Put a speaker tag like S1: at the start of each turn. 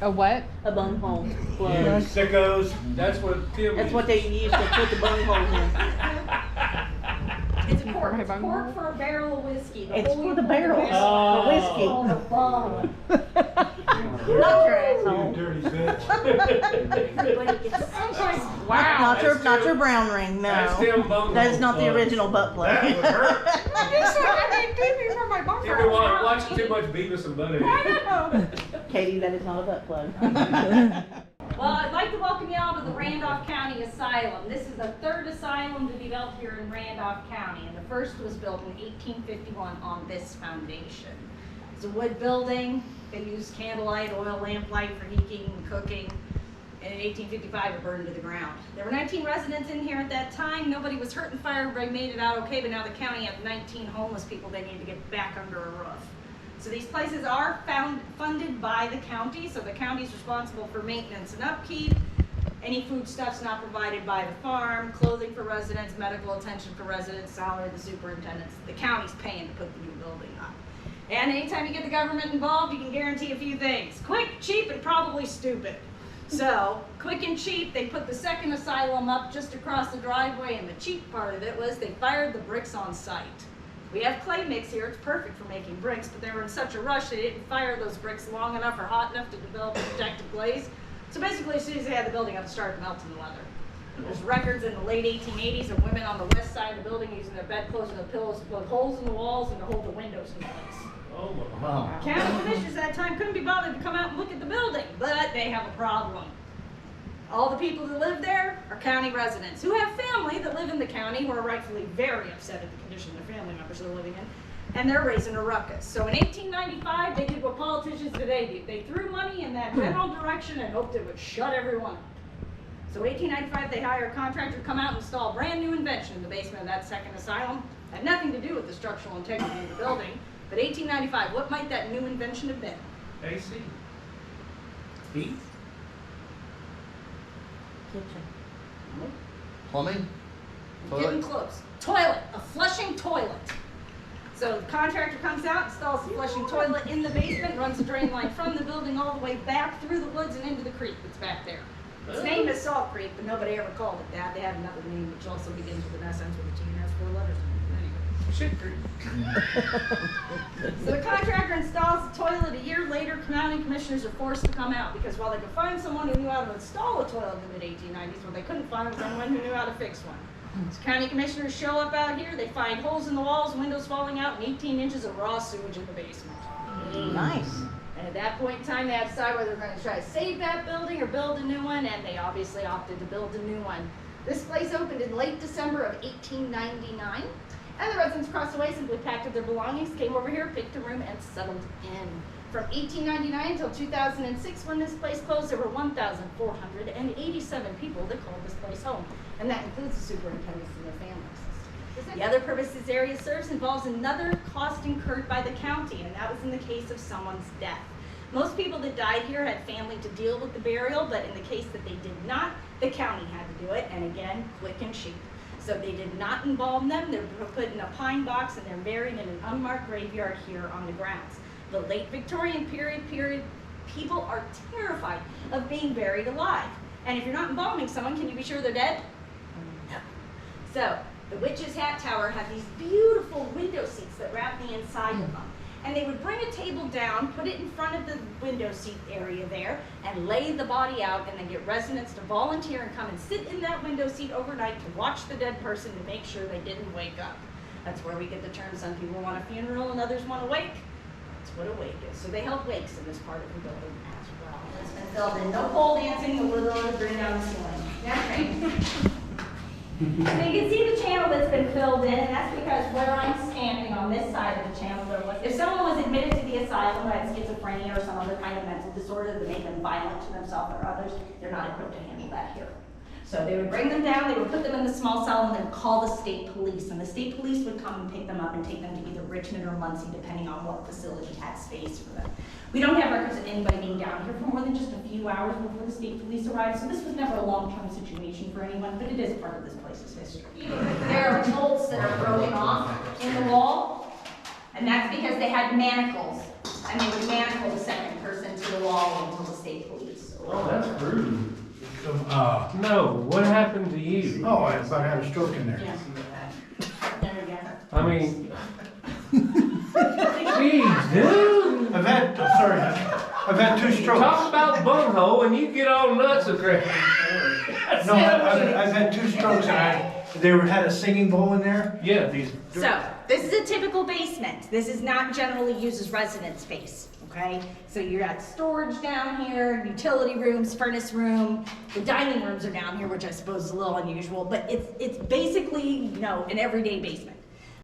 S1: A what?
S2: A bunghole plug.
S3: You sickos. That's what Tim.
S2: That's what they used to put the bunghole in.
S4: It's a cork. It's cork for a barrel of whiskey.
S2: It's for the barrel.
S3: Oh.
S2: The whiskey.
S4: Oh, the bottom.
S2: Not your asshole.
S3: You dirty bitch.
S4: Everybody gets
S1: Wow.
S2: Not your brown ring.
S3: That's
S2: No.
S3: Tim bunghole
S2: That is not the
S3: plug.
S2: original butt plug.
S3: That would hurt.
S1: I need pee-pee for my bumper.
S3: You've been watching too much Beavis and Butthead.
S2: Katie, that is not a butt plug.
S4: Well, I'd like to welcome you all to the Randolph County Asylum. This is the third asylum to be built here in Randolph County, and the first was built in 1851 on this foundation. It's a wood building. They used candlelight, oil lamplight for heating and cooking. And in 1855, it burned to the ground. There were 19 residents in here at that time. Nobody was hurt in the fire. Everybody made it out okay, but now the county has 19 homeless people they need to get back under a roof. So these places are funded by the county, so the county's responsible for maintenance and upkeep. Any foodstuffs not provided by the farm, clothing for residents, medical attention for residents, salary of the superintendents. The county's paying to put the new building up. And anytime you get the government involved, you can guarantee a few things. Quick, cheap, and probably stupid. So, quick and cheap, they put the second asylum up just across the driveway, and the cheap part of it was they fired the bricks on site. We have clay mix here, it's perfect for making bricks, but they were in such a rush they didn't fire those bricks long enough or hot enough to develop a protective glaze. So basically, as soon as they had the building up, it started melting the leather. There's records in the late 1880s of women on the west side of the building using their bedclothes and their pillows to plug holes in the walls and to hold the windows in place.
S3: Oh my God.
S4: County commissioners at that time couldn't be bothered to come out and look at the building, but they have a problem. All the people that live there are county residents who have family that live in the county who are rightfully very upset at the condition their family members are living in, and they're raising a ruckus. So in 1895, they did what politicians today do. They threw money in that general direction and hoped it would shut everyone up. So 1895, they hire a contractor to come out and install a brand new invention in the basement of that second asylum. Had nothing to do with the structural integrity of the building, but 1895, what might that new invention have been?
S3: AC. Heat.
S2: Kitchen.
S5: Plumbing?
S4: Getting close. Toilet, a flushing toilet. So the contractor comes out, installs the flushing toilet in the basement, runs the drain line from the building all the way back through the woods and into the creek that's back there. It's named as Salt Creek, but nobody ever called it that. They had another name which also begins with an S, ends with a T, and has 4 letters.
S3: Shit Creek.
S4: So the contractor installs the toilet. A year later, county commissioners are forced to come out because while they could find someone who knew how to install a toilet in the mid-1890s, what they couldn't find was anyone who knew how to fix one. So county commissioners show up out here. They find holes in the walls, windows falling out, and 18 inches of raw sewage in the basement.
S2: Nice.
S4: And at that point in time, they had to decide whether they're going to try to save that building or build a new one, and they obviously opted to build a new one. This place opened in late December of 1899. And the residents across the way simply packed up their belongings, came over here, picked a room, and settled in. From 1899 until 2006, when this place closed, there were 1,487 people that called this place home. And that includes the superintendents and their families. The other purpose this area serves involves another cost incurred by the county, and that was in the case of someone's death. Most people that died here had family to deal with the burial, but in the case that they did not, the county had to do it, and again, quick and cheap. So they did not embalm them. They're put in a pine box and they're buried in an unmarked graveyard here on the grounds. The late Victorian period, people are terrified of being buried alive. And if you're not embalming someone, can you be sure they're dead? No. So the Witch's Hat Tower had these beautiful window seats that wrap the inside of them. And they would bring a table down, put it in front of the window seat area there, and lay the body out, and then get residents to volunteer and come and sit in that window seat overnight to watch the dead person to make sure they didn't wake up. That's where we get the term, some people want a funeral and others want a wake. That's what a wake is. So they held wakes in this part of the building as well. It's been filled in. No pole dancing, the little bring down the ceiling. Now, so you can see the channel that's been filled in, and that's because where I'm standing on this side of the channel, if someone was admitted to the asylum who had schizophrenia or some other kind of mental disorder that made them violent to themselves or others, they're not equipped to handle that here. So they would bring them down, they would put them in the small cell, and then call the state police. And the state police would come and pick them up and take them to either Richmond or Muncie, depending on what facility had space for them. We don't have records of anybody being down here for more than just a few hours before the state police arrived, so this was never a long-term situation for anyone, but it is part of this place's history. There are bolts that are broken off in the wall, and that's because they had manacles, and they would manacle the second person to the wall until the state police
S3: Oh, that's rude.
S5: Some,
S3: No, what happened to you?
S5: oh, I about had a stroke in there.
S2: There we go.
S3: I mean, jeez, dude.
S5: I've had 2 strokes.
S3: Talk about bunghole and you get all nuts and crap.
S5: No, I've had 2 strokes and had a singing bowl in there.
S3: Yeah.
S5: These.
S4: So, this is a typical basement. This is not generally used as residence space, okay? So you got storage down here, utility rooms, furnace room. The dining rooms are down here, which I suppose is a little unusual, but it's basically, you know, an everyday basement.